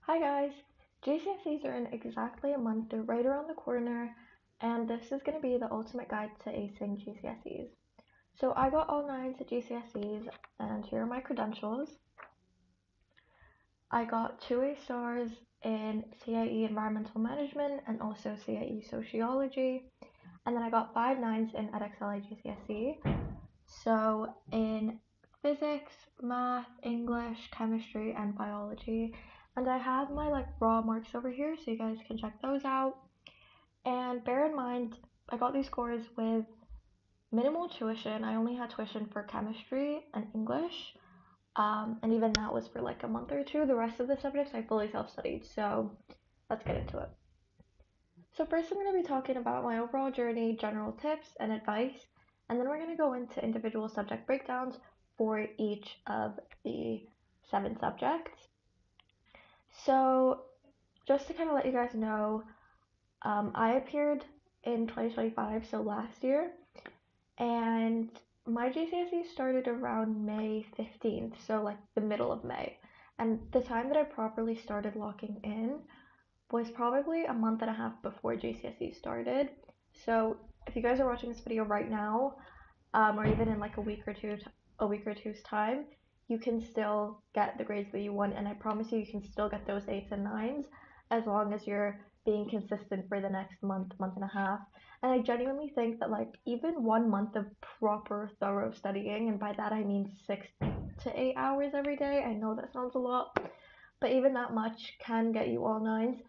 Hi guys! GCSEs are in exactly a month, they're right around the corner, and this is going to be the ultimate guide to acing GCSEs. So I got all nines at GCSEs, and here are my credentials. I got 2 A stars in CIE Environmental Management and also CIE Sociology, and then I got 5 nines in EdXL at GCSE. So in physics, math, English, chemistry, and biology. And I have my raw marks over here so you guys can check those out. And bear in mind, I got these scores with minimal tuition. I only had tuition for chemistry and English. And even that was for like a month or two. The rest of the subjects I fully self-studied. So let's get into it. So first I'm going to be talking about my overall journey, general tips and advice, and then we're going to go into individual subject breakdowns for each of the 7 subjects. So just to kind of let you guys know, I appeared in 2025, so last year, and my GCSE started around May 15th, so like the middle of May. And the time that I properly started locking in was probably a month and a half before GCSE started. So if you guys are watching this video right now, or even in like a week or two's time, you can still get the grades that you want, and I promise you, you can still get those eights and nines as long as you're being consistent for the next month and a half. And I genuinely think that like even 1 month of proper thorough studying, and by that I mean 6 to 8 hours every day. I know that sounds a lot, but even that much can get you all nines.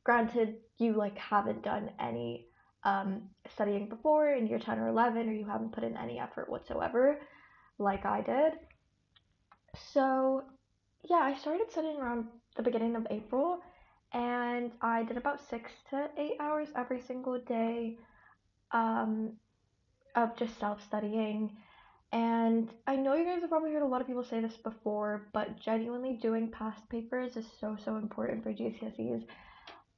Granted, you like haven't done any studying before in year 10 or 11, or you haven't put in any effort whatsoever like I did. So yeah, I started studying around the beginning of April, and I did about 6 to 8 hours every single day um, of just self-studying. And I know you guys have probably heard a lot of people say this before, but genuinely doing past papers is so important for GCSEs,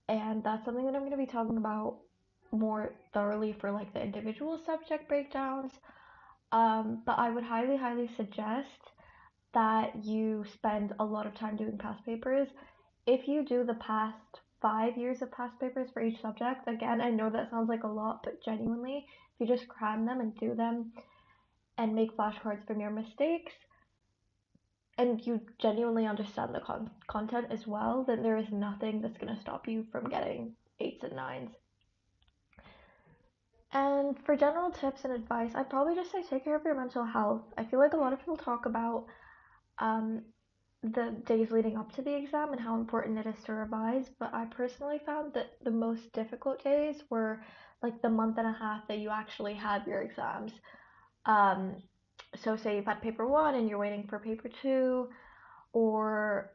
and that's something that I'm going to be talking about more thoroughly for like the individual subject breakdowns. But I would highly suggest that you spend a lot of time doing past papers. If you do the past 5 years of past papers for each subject, again, I know that sounds like a lot, but genuinely, if you just cram them and do them and make flashcards from your mistakes, and you genuinely understand the content as well, then there is nothing that's going to stop you from getting eights and nines. And for general tips and advice, I'd probably just say take care of your mental health. I feel like a lot of people talk about um, the days leading up to the exam and how important it is to revise, but I personally found that the most difficult days were like the month and a half that you actually have your exams. Um, so say you've had paper one and you're waiting for paper two, or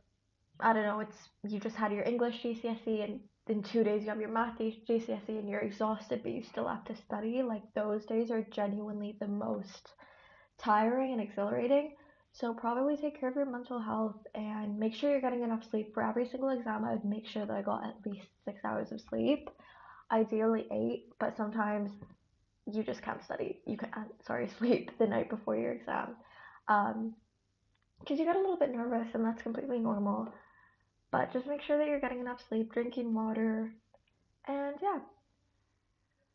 I don't know, it's you just had your English GCSE and in 2 days you have your math GCSE and you're exhausted but you still have to study. Like those days are genuinely the most tiring and exhilarating. So probably take care of your mental health and make sure you're getting enough sleep. For every single exam, I would make sure that I got at least 6 hours of sleep, ideally 8, but sometimes you just can't study. You can sleep the night before your exam. Because you get a little bit nervous and that's completely normal. But just make sure that you're getting enough sleep, drinking water, and yeah.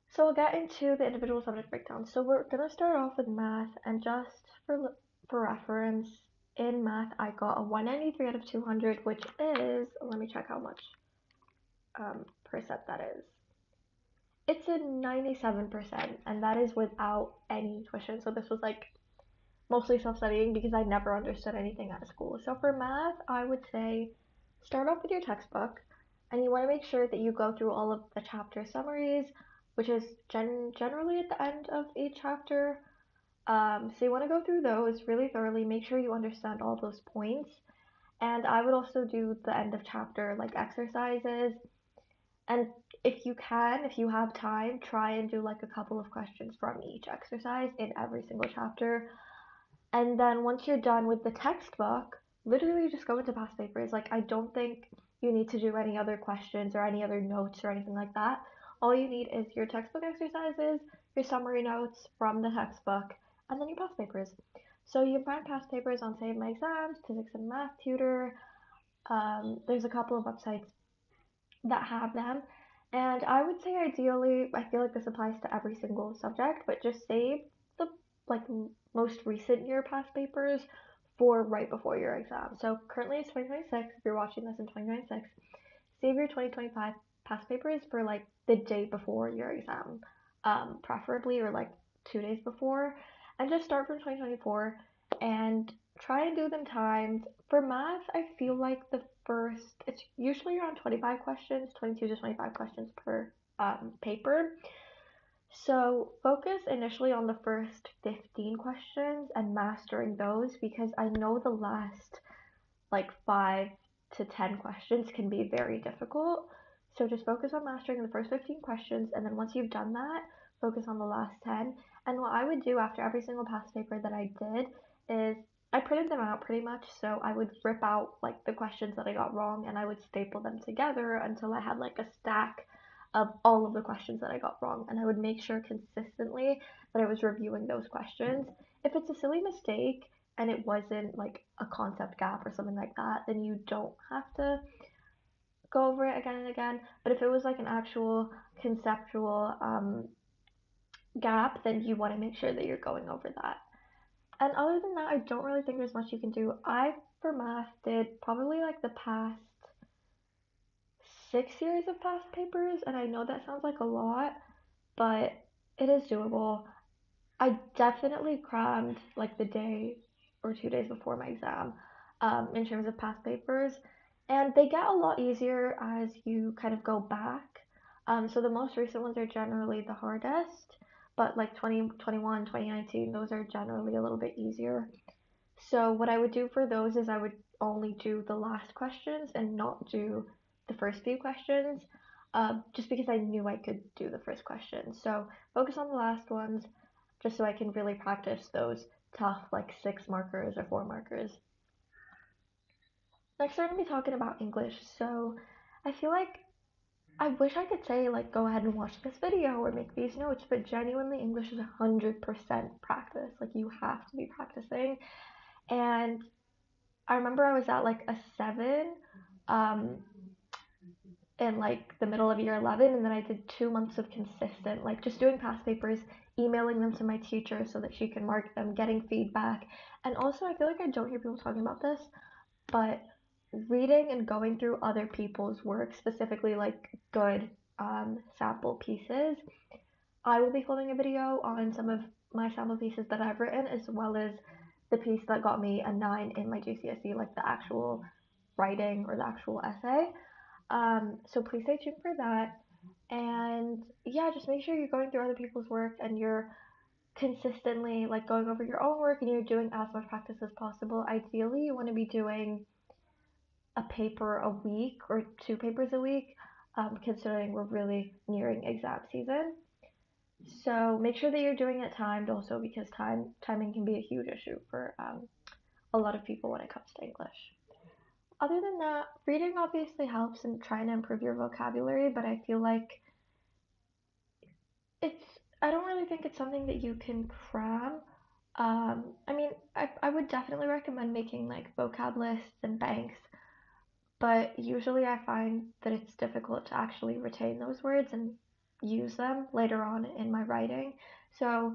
So we'll get into the individual subject breakdown. So we're gonna start off with math, and just for reference, in math I got a 193 out of 200, which is, let me check how much percent that is. It's a 97%, and that is without any tuition. So this was like mostly self-studying because I never understood anything at school. So for math, I would say start off with your textbook, and you want to make sure that you go through all of the chapter summaries, which is generally at the end of each chapter. So you want to go through those really thoroughly, make sure you understand all those points. And I would also do the end of chapter like exercises. And if you have time, try and do like a couple of questions from each exercise in every single chapter. And then once you're done with the textbook, literally just go into past papers. Like, I don't think you need to do any other questions or any other notes or anything like that. All you need is your textbook exercises, your summary notes from the textbook, and then your past papers. So you can find past papers on Save My Exams, Physics and Math Tutor, There's a couple of websites that have them. And I would say ideally, I feel like this applies to every single subject, but just save the like most recent year past papers for right before your exam. So currently it's 2026. If you're watching this in 2026, save your 2025 past papers for like the day before your exam, preferably, or like 2 days before, and just start from 2024 and try and do them timed. For math, I feel like it's usually around 25 questions, 22 to 25 questions per paper. So focus initially on the first 15 questions and mastering those, because I know the last like 5 to 10 questions can be very difficult. So just focus on mastering the first 15 questions, and then once you've done that, focus on the last 10. And what I would do after every single past paper that I did is I printed them out pretty much. So I would rip out like the questions that I got wrong and I would staple them together until I had like a stack of all of the questions that I got wrong. And I would make sure consistently that I was reviewing those questions. If it's a silly mistake and it wasn't like a concept gap or something like that, then you don't have to go over it again and again. But if it was like an actual conceptual gap, then you want to make sure that you're going over that. And other than that, I don't really think there's much you can do. I, for math, did probably like the past 6 years of past papers, and I know that sounds like a lot, but it is doable. I definitely crammed like the day or 2 days before my exam, in terms of past papers, and they get a lot easier as you kind of go back. So the most recent ones are generally the hardest, but like 2021, 2019, those are generally a little bit easier. So what I would do for those is I would only do the last questions and not do the first few questions, just because I knew I could do the first question. So focus on the last ones, just so I can really practice those tough like 6 markers or 4 markers. Next, we're gonna be talking about English. So I feel like I wish I could say like go ahead and watch this video or make these notes, but genuinely English is 100% practice. Like you have to be practicing. And I remember I was at like a 7, um, in like the middle of year 11, and then I did 2 months of consistent, like just doing past papers, emailing them to my teacher so that she can mark them, getting feedback. And also, I feel like I don't hear people talking about this, but reading and going through other people's work, specifically like good sample pieces. I will be filming a video on some of my sample pieces that I've written, as well as the piece that got me a 9 in my GCSE, like the actual writing or the actual essay. So please stay tuned for that. And yeah, just make sure you're going through other people's work and you're consistently like going over your own work and you're doing as much practice as possible. Ideally, you want to be doing a paper a week or 2 papers a week, considering we're really nearing exam season. So make sure that you're doing it timed also, because timing can be a huge issue for a lot of people when it comes to English. Other than that, reading obviously helps in trying to improve your vocabulary, but I feel like it's I don't really think it's something that you can cram. I mean, I would definitely recommend making like vocab lists and banks, but usually I find that it's difficult to actually retain those words and use them later on in my writing. So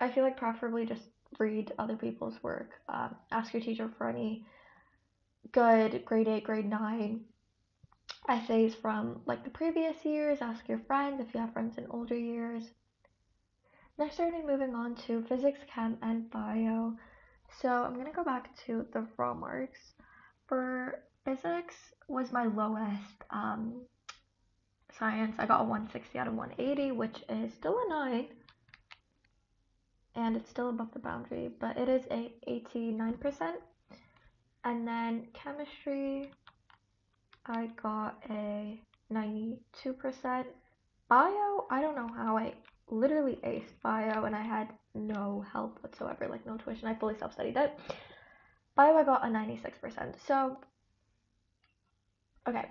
I feel like preferably just read other people's work. Ask your teacher for any good grade 8, grade 9 essays from like the previous years. Ask your friends if you have friends in older years. Next, we're going to be moving on to physics, chem, and bio. So I'm going to go back to the raw marks. For physics was my lowest science. I got a 160 out of 180, which is still a 9, and it's still above the boundary, but it is a 89%. And then chemistry, I got a 92%. Bio, I don't know how I literally aced bio and I had no help whatsoever, like no tuition. I fully self-studied it. Bio, I got a 96%. So, okay.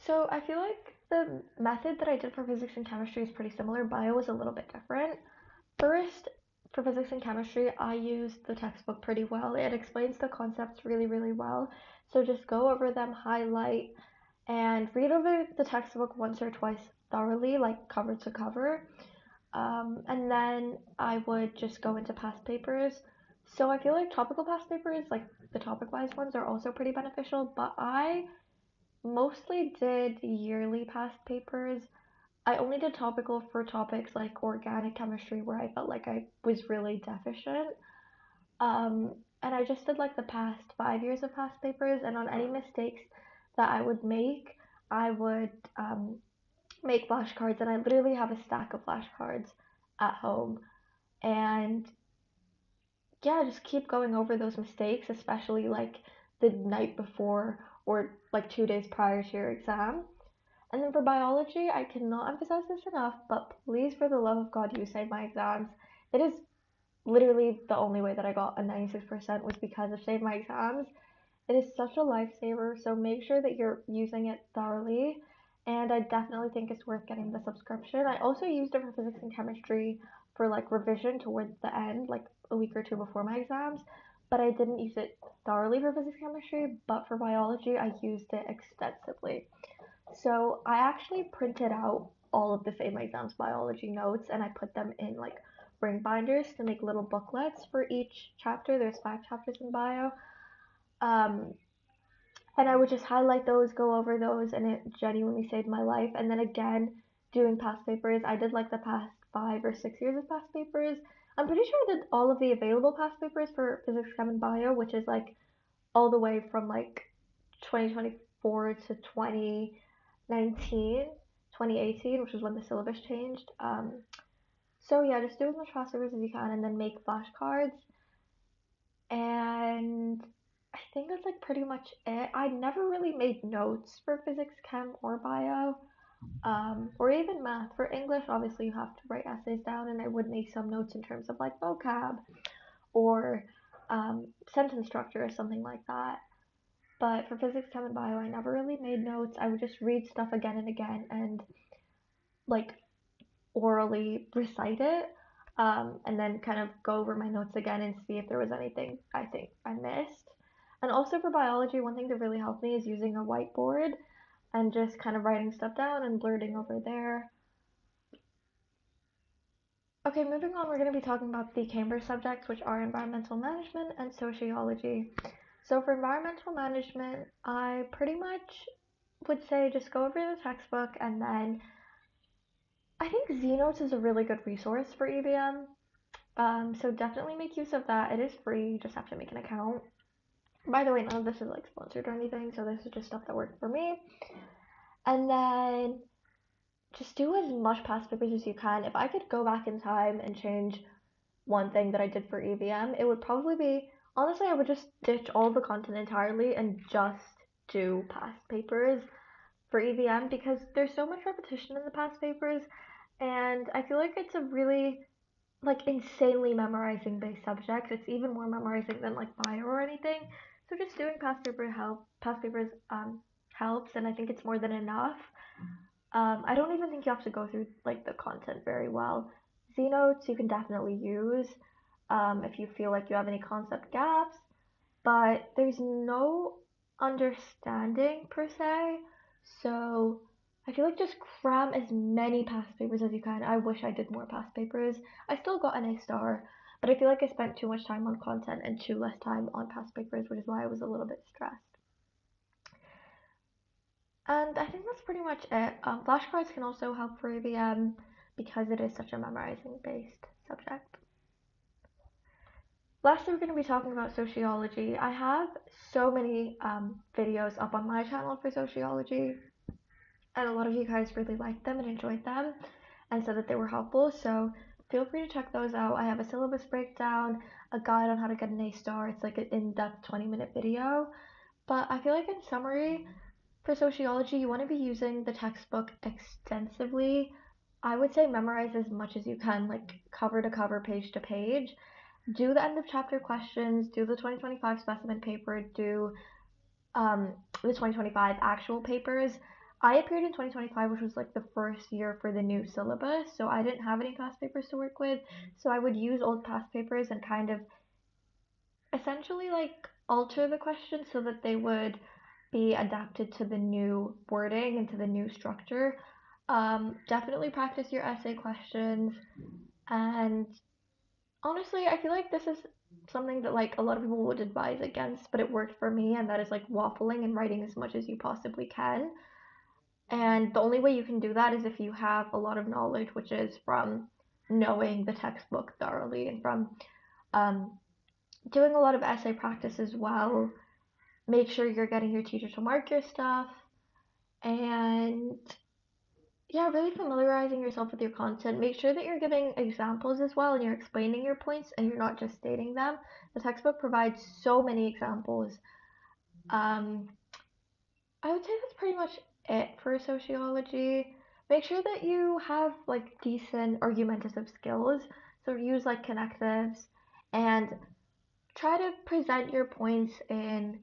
So I feel like the method that I did for physics and chemistry is pretty similar. Bio was a little bit different. First, for physics and chemistry, I use the textbook pretty well. It explains the concepts really, really well. So just go over them, highlight, and read over the textbook once or twice thoroughly, like cover to cover. And then I would just go into past papers. So I feel like topical past papers, like the topic wise ones, are also pretty beneficial, but I mostly did yearly past papers. I only did topical for topics like organic chemistry where I felt like I was really deficient. And I just did like the past 5 years of past papers, and on any mistakes that I would make, I would make flashcards, and I literally have a stack of flashcards at home. And yeah, just keep going over those mistakes, especially like the night before or like 2 days prior to your exam. And then for biology, I cannot emphasize this enough, but please, for the love of God, you save my exams. It is literally the only way that I got a 96% was because of Save My Exams. It is such a lifesaver, so make sure that you're using it thoroughly. And I definitely think it's worth getting the subscription. I also used it for physics and chemistry for like revision towards the end, like a week or two before my exams. But I didn't use it thoroughly for physics and chemistry, but for biology, I used it extensively. So I actually printed out all of the Save My Exams biology notes and I put them in like ring binders to make little booklets for each chapter. There's 5 chapters in bio. Um, and I would just highlight those, go over those, and it genuinely saved my life. And then again, doing past papers, I did like the past 5 or 6 years of past papers. I'm pretty sure I did all of the available past papers for physics, chem, and bio, which is like all the way from like 2024 to 2019, 2018, which was when the syllabus changed. So yeah, just do as much past papers as you can, and then make flashcards. And I think that's like pretty much it. I never really made notes for physics, chem, or bio, or even math. For English, obviously, you have to write essays down, and I would make some notes in terms of like vocab or sentence structure or something like that. But for physics, chem, and bio, I never really made notes. I would just read stuff again and again and like orally recite it, and then kind of go over my notes again and see if there was anything I think I missed. And also for biology, one thing that really helped me is using a whiteboard and just kind of writing stuff down and blurting over there. Okay, moving on, we're going to be talking about the Cambridge subjects, which are environmental management and sociology. So for environmental management, I pretty much would say just go over the textbook, and then I think Zenotes is a really good resource for EVM. So definitely make use of that. It is free, you just have to make an account. By the way, none of this is like sponsored or anything, so this is just stuff that worked for me. And then just do as much past papers as you can. If I could go back in time and change one thing that I did for EVM, it would probably be, honestly, I would just ditch all the content entirely and just do past papers for EVM because there's so much repetition in the past papers, and I feel like it's a really like insanely memorizing based subject. It's even more memorizing than like bio or anything. So just doing past papers helps, and I think it's more than enough. I don't even think you have to go through like the content very well. Z notes you can definitely use if you feel like you have any concept gaps, but there's no understanding per se. So I feel like just cram as many past papers as you can. I wish I did more past papers. I still got an A star, but I feel like I spent too much time on content and too less time on past papers, which is why I was a little bit stressed. And I think that's pretty much it. Flashcards can also help for AVM because it is such a memorizing based subject. Lastly, we're going to be talking about sociology. I have so many videos up on my channel for sociology, and a lot of you guys really liked them and enjoyed them and said that they were helpful, so feel free to check those out. I have a syllabus breakdown, a guide on how to get an A star. It's like an in-depth 20-minute video. But I feel like in summary, for sociology, you want to be using the textbook extensively. I would say memorize as much as you can, like cover to cover, page to page. Do the end of chapter questions, do the 2025 specimen paper, do the 2025 actual papers. I appeared in 2025, which was like the first year for the new syllabus, so I didn't have any past papers to work with. So I would use old past papers and kind of essentially like alter the questions so that they would be adapted to the new wording and to the new structure. Definitely practice your essay questions, and honestly, I feel like this is something that like a lot of people would advise against, but it worked for me, and that is like waffling and writing as much as you possibly can. And the only way you can do that is if you have a lot of knowledge, which is from knowing the textbook thoroughly and from um, doing a lot of essay practice as well. Make sure you're getting your teacher to mark your stuff, and yeah, really familiarizing yourself with your content. Make sure that you're giving examples as well and you're explaining your points and you're not just stating them. The textbook provides so many examples. Um, I would say that's pretty much it for sociology. Make sure that you have like decent argumentative skills. So use like connectives and try to present your points in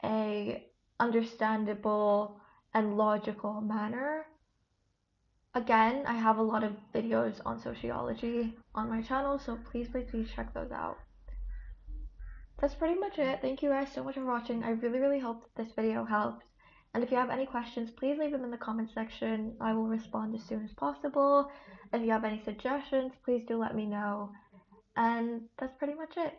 a understandable and logical manner. Again, I have a lot of videos on sociology on my channel, so please check those out. That's pretty much it. Thank you guys so much for watching. I really hope that this video helps. And if you have any questions, please leave them in the comment section. I will respond as soon as possible. If you have any suggestions, please do let me know. And that's pretty much it.